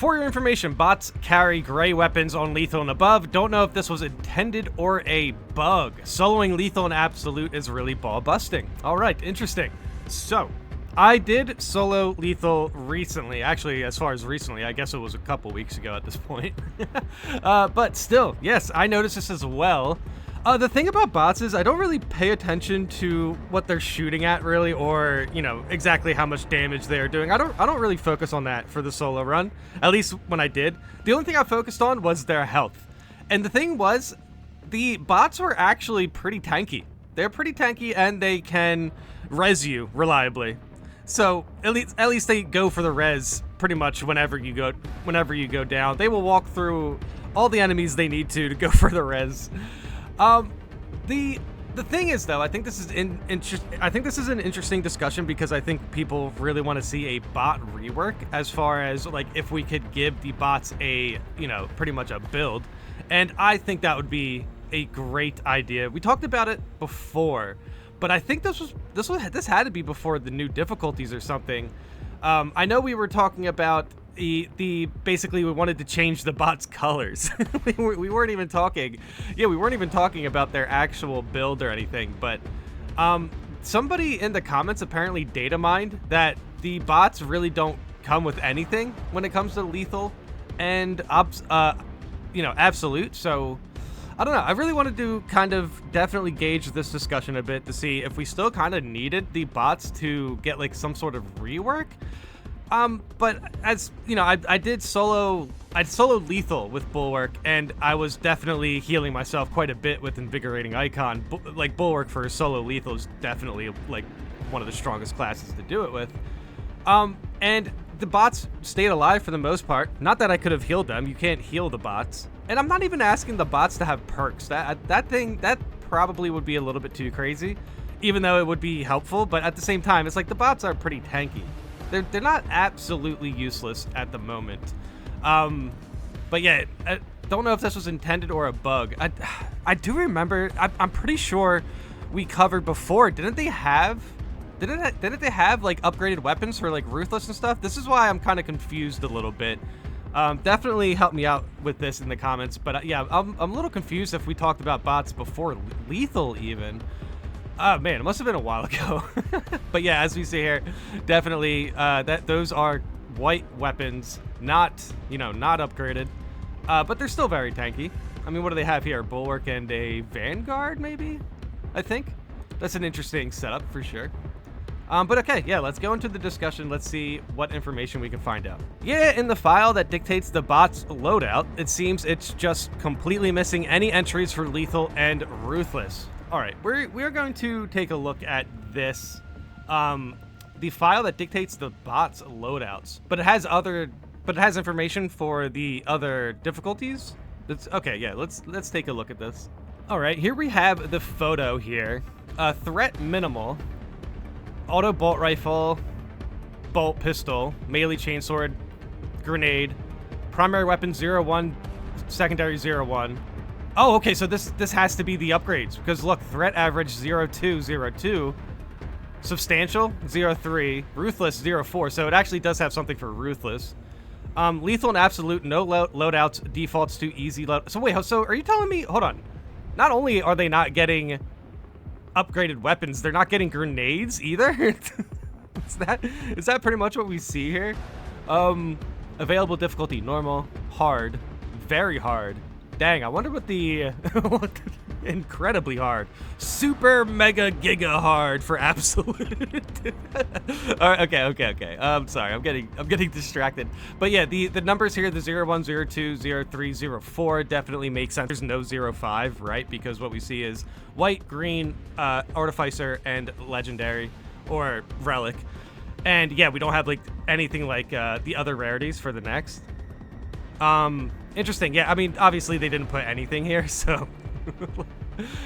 For your information, bots carry gray weapons on lethal and above. Don't know if this was intended or a bug. Soloing lethal and absolute is really ball busting. All right, interesting. So, I did solo lethal recently. Actually, as far as recently, I guess it was a couple weeks ago at this point. But still, yes, I noticed this as well. The thing about bots is I don't really pay attention to what they're shooting at really, or, you know, exactly how much damage they are doing. I don't really focus on that for the solo run, at least when I did. The only thing I focused on was their health. And the thing was, the bots were actually pretty tanky. They're pretty tanky and they can res you reliably. So at least they go for the res pretty much whenever you go down. They will walk through all the enemies they need to go for the res. The thing is, though, I think this is an interesting discussion because I think people really want to see a bot rework as far as like if we could give the bots a, you know, pretty much a build, and I think that would be a great idea. We talked about it before, but I think this had to be before the new difficulties or something. I know we were talking about basically we wanted to change the bots' colors. we weren't even talking about their actual build or anything, but somebody in the comments apparently data mined that the bots really don't come with anything when it comes to lethal and absolute. So I don't know, I really wanted to kind of definitely gauge this discussion a bit to see if we still kind of needed the bots to get like some sort of rework. But as you know, I soloed lethal with Bulwark, and I was definitely healing myself quite a bit with Invigorating Icon. Like Bulwark for solo lethal is definitely like one of the strongest classes to do it with. And the bots stayed alive for the most part. Not that I could have healed them. You can't heal the bots. And I'm not even asking the bots to have perks. That probably would be a little bit too crazy, even though it would be helpful. But at the same time, it's like the bots are pretty tanky. They're not absolutely useless at the moment. But yeah, I don't know if this was intended or a bug. I do remember, I'm pretty sure we covered before. Didn't they have like upgraded weapons for like Ruthless and stuff? This is why I'm kind of confused a little bit. Definitely help me out with this in the comments. But yeah, I'm a little confused if we talked about bots before Lethal even. Oh man, it must have been a while ago. But yeah, as we see here, definitely those are white weapons, not upgraded, but they're still very tanky. I mean, what do they have here? Bulwark and a Vanguard, maybe? I think that's an interesting setup for sure. But okay, yeah, let's go into the discussion. Let's see what information we can find out. Yeah, in the file that dictates the bot's loadout, it seems it's just completely missing any entries for Lethal and Ruthless. All right, we're going to take a look at this, the file that dictates the bot's loadouts, but it has information for the other difficulties. Okay, yeah, let's take a look at this. All right, here we have the photo here. Threat minimal, auto bolt rifle, bolt pistol, melee chainsword, grenade, primary weapon 0-1, secondary 0-1. Oh, okay, so this has to be the upgrades, because look, threat average 0-2, substantial 0-3, ruthless 0-4, so it actually does have something for ruthless. Lethal and absolute, no loadouts, defaults to easy load. So wait, so are you telling me, hold on, not only are they not getting upgraded weapons, they're not getting grenades either? Is that pretty much what we see here? Available difficulty, normal, hard, very hard. Dang, I wonder what the incredibly hard, super mega giga hard for absolute. All right, okay. Sorry, I'm getting distracted. But yeah, the numbers here, the 0-1, 0-2, 0-3, 0-4 definitely make sense. There's no 0-5, right? Because what we see is white, green, artificer, and legendary or relic. And yeah, we don't have like anything like the other rarities for the next. Interesting. Yeah, I mean, obviously they didn't put anything here, so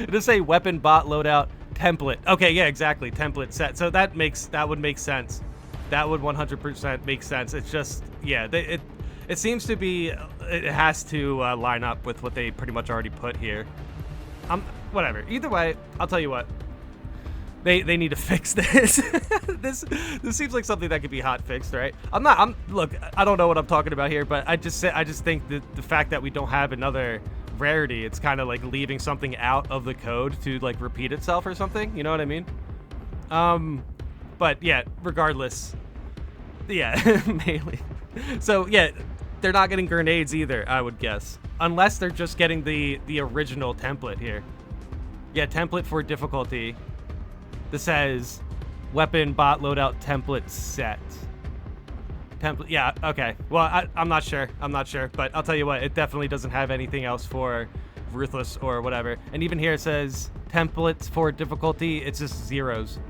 it does say weapon bot loadout template. Okay, yeah, exactly, template set. So that would make sense. That would 100% make sense. It's just, yeah, it seems to be, it has to line up with what they pretty much already put here. Whatever. Either way, I'll tell you what. They need to fix this. this seems like something that could be hot fixed, right? Look, I don't know what I'm talking about here, but I just think that the fact that we don't have another rarity, it's kind of like leaving something out of the code to like repeat itself or something. You know what I mean? But yeah, regardless, yeah, melee. So yeah, they're not getting grenades either, I would guess, unless they're just getting the original template here. Yeah, template for difficulty. This says weapon bot loadout template set. Template, yeah, okay. Well, I'm not sure. But I'll tell you what, it definitely doesn't have anything else for ruthless or whatever. And even here it says templates for difficulty. It's just zeros.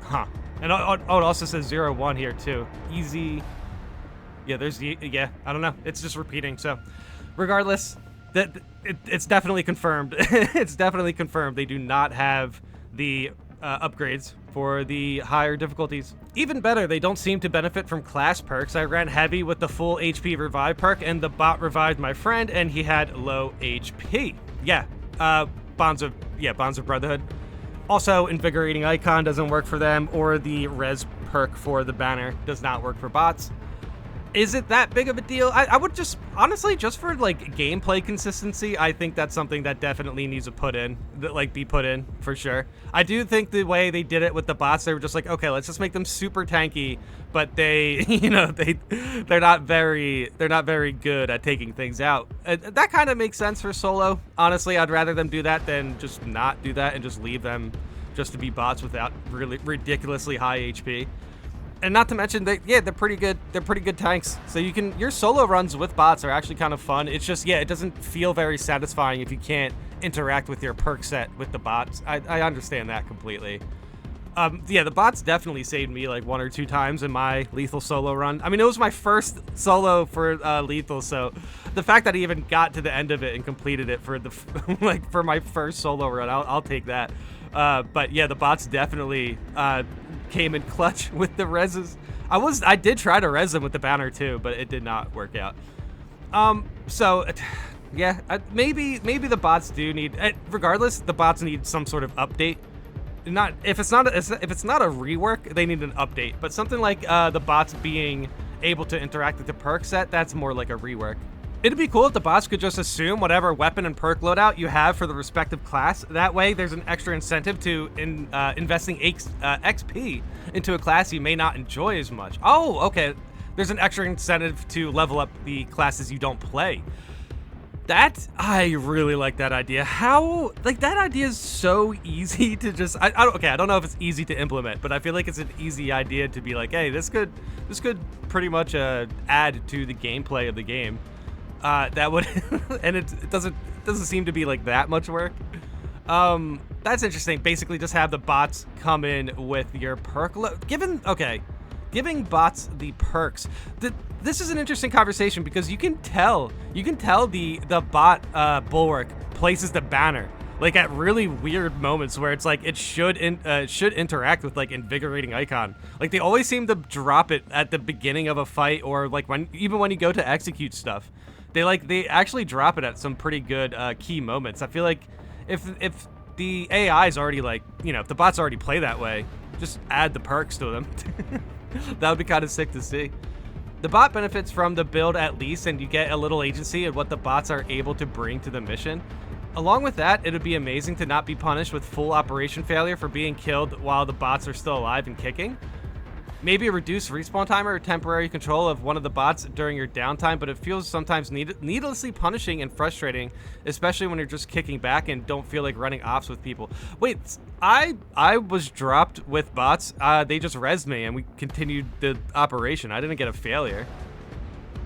Huh. And it also says 0-1 here too. Easy. Yeah, yeah, I don't know. It's just repeating. So regardless, it's definitely confirmed. It's definitely confirmed. They do not have the upgrades for the higher difficulties. Even better, they don't seem to benefit from class perks. I ran heavy with the full HP revive perk, and the bot revived my friend, and he had low HP. Yeah, Bonds of Brotherhood. Also, invigorating icon doesn't work for them, or the res perk for the banner does not work for bots. Is it that big of a deal? I would just, honestly, just for like gameplay consistency, I think that's something that definitely needs to be put in for sure. I do think the way they did it with the bots, they were just like, okay, let's just make them super tanky, but they, you know, they're not very good at taking things out. That kind of makes sense for solo. Honestly, I'd rather them do that than just not do that and just leave them just to be bots without really ridiculously high HP. And not to mention, they're pretty good. They're pretty good tanks. So your solo runs with bots are actually kind of fun. It's just, yeah, it doesn't feel very satisfying if you can't interact with your perk set with the bots. I understand that completely. Yeah, the bots definitely saved me like 1 or 2 times in my lethal solo run. I mean, it was my first solo for lethal, so the fact that I even got to the end of it and completed it for for my first solo run, I'll take that. But yeah, the bots definitely came in clutch with the reses. I did try to res them with the banner too, but it did not work out. So yeah, maybe the bots do need. Regardless, the bots need some sort of update. If it's not a rework, they need an update. But something like the bots being able to interact with the perk set, that's more like a rework. It'd be cool if the bots could just assume whatever weapon and perk loadout you have for the respective class. That way, there's an extra incentive to investing XP into a class you may not enjoy as much. Oh, okay. There's an extra incentive to level up the classes you don't play. I really like that idea. That idea is so easy to just, I don't know if it's easy to implement, but I feel like it's an easy idea to be like, hey, this could pretty much add to the gameplay of the game. That would, and it doesn't seem to be like that much work. That's interesting. Basically, just have the bots come in with your perk. Giving bots the perks. This is an interesting conversation because you can tell the bot bulwark places the banner like at really weird moments where it's like it should interact with like invigorating icon. Like they always seem to drop it at the beginning of a fight, or like even when you go to execute stuff. They actually drop it at some pretty good key moments. I feel like if the AI is already like, you know, if the bots already play that way, just add the perks to them. That would be kind of sick to see. The bot benefits from the build at least, and you get a little agency in what the bots are able to bring to the mission. Along with that, it would be amazing to not be punished with full operation failure for being killed while the bots are still alive and kicking. Maybe a reduced respawn timer or temporary control of one of the bots during your downtime, but it feels sometimes needlessly punishing and frustrating, especially when you're just kicking back and don't feel like running ops with people. Wait, I was dropped with bots. They just rezzed me and we continued the operation. I didn't get a failure.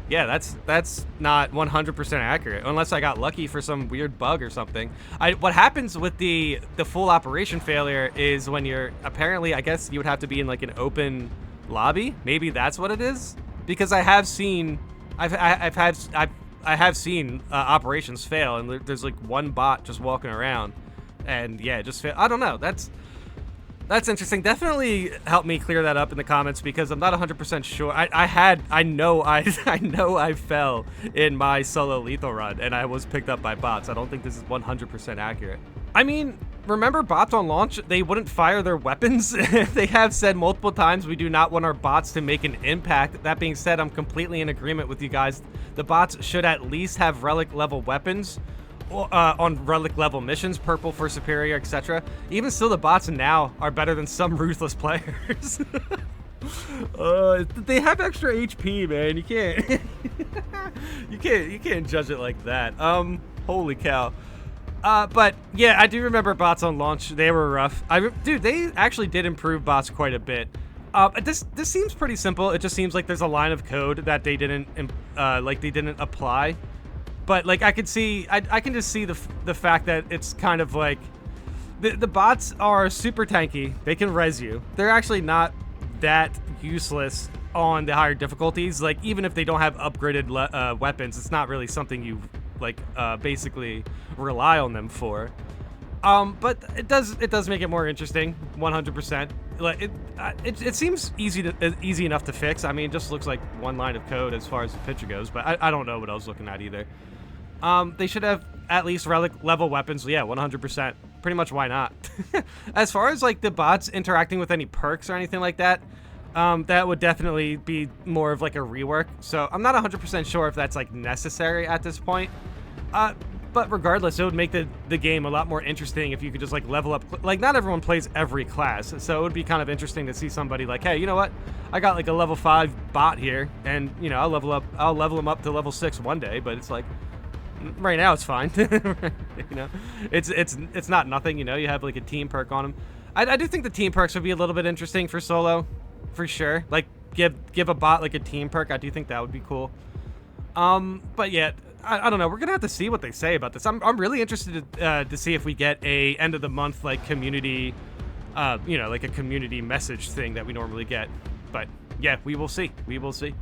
Yeah, that's not 100% accurate, unless I got lucky for some weird bug or something. What happens with the full operation failure is when you're apparently, I guess you would have to be in like an open lobby. Maybe that's what it is, because I have seen operations fail, and there's like one bot just walking around, and yeah, it just fail. I don't know. That's interesting. Definitely help me clear that up in the comments, because I'm not 100% sure. I know I fell in my solo lethal run and I was picked up by bots. I don't think this is 100% accurate. I mean, remember bots on launch, they wouldn't fire their weapons. They have said multiple times, we do not want our bots to make an impact. That being said, I'm completely in agreement with you guys. The bots should at least have relic level weapons on relic level missions, purple for superior, etc. Even still, the bots now are better than some ruthless players. They have extra HP, man. You can't you can't judge it like that. Holy cow. But yeah, I do remember bots on launch. They were rough. Dude, they actually did improve bots quite a bit. This seems pretty simple. It just seems like there's a line of code that they didn't apply. But like I can just see the fact that it's kind of like the bots are super tanky. They can res you. They're actually not that useless on the higher difficulties. Like even if they don't have upgraded weapons, it's not really something you like basically rely on them for. But it does make it more interesting, 100%. Like it seems easy enough to fix. I mean, it just looks like one line of code as far as the picture goes, but I don't know what I was looking at either. They should have at least relic level weapons. Yeah, 100%. Pretty much, why not? As far as like the bots interacting with any perks or anything like that, that would definitely be more of like a rework. So I'm not 100% sure if that's like necessary at this point. But regardless, it would make the game a lot more interesting if you could just like level up. Like not everyone plays every class, so it would be kind of interesting to see somebody like, hey, you know what? I got like a level 5 bot here, and you know I'll level him up to level 6 one day. But it's like right now it's fine. You know, it's not nothing. You know, you have like a team perk on him. I do think the team perks would be a little bit interesting for solo, for sure. Like give a bot like a team perk. I do think that would be cool. But yeah. I don't know. We're gonna have to see what they say about this. I'm really interested to see if we get a end of the month like community, you know, like a community message thing that we normally get. But yeah, we will see. We will see.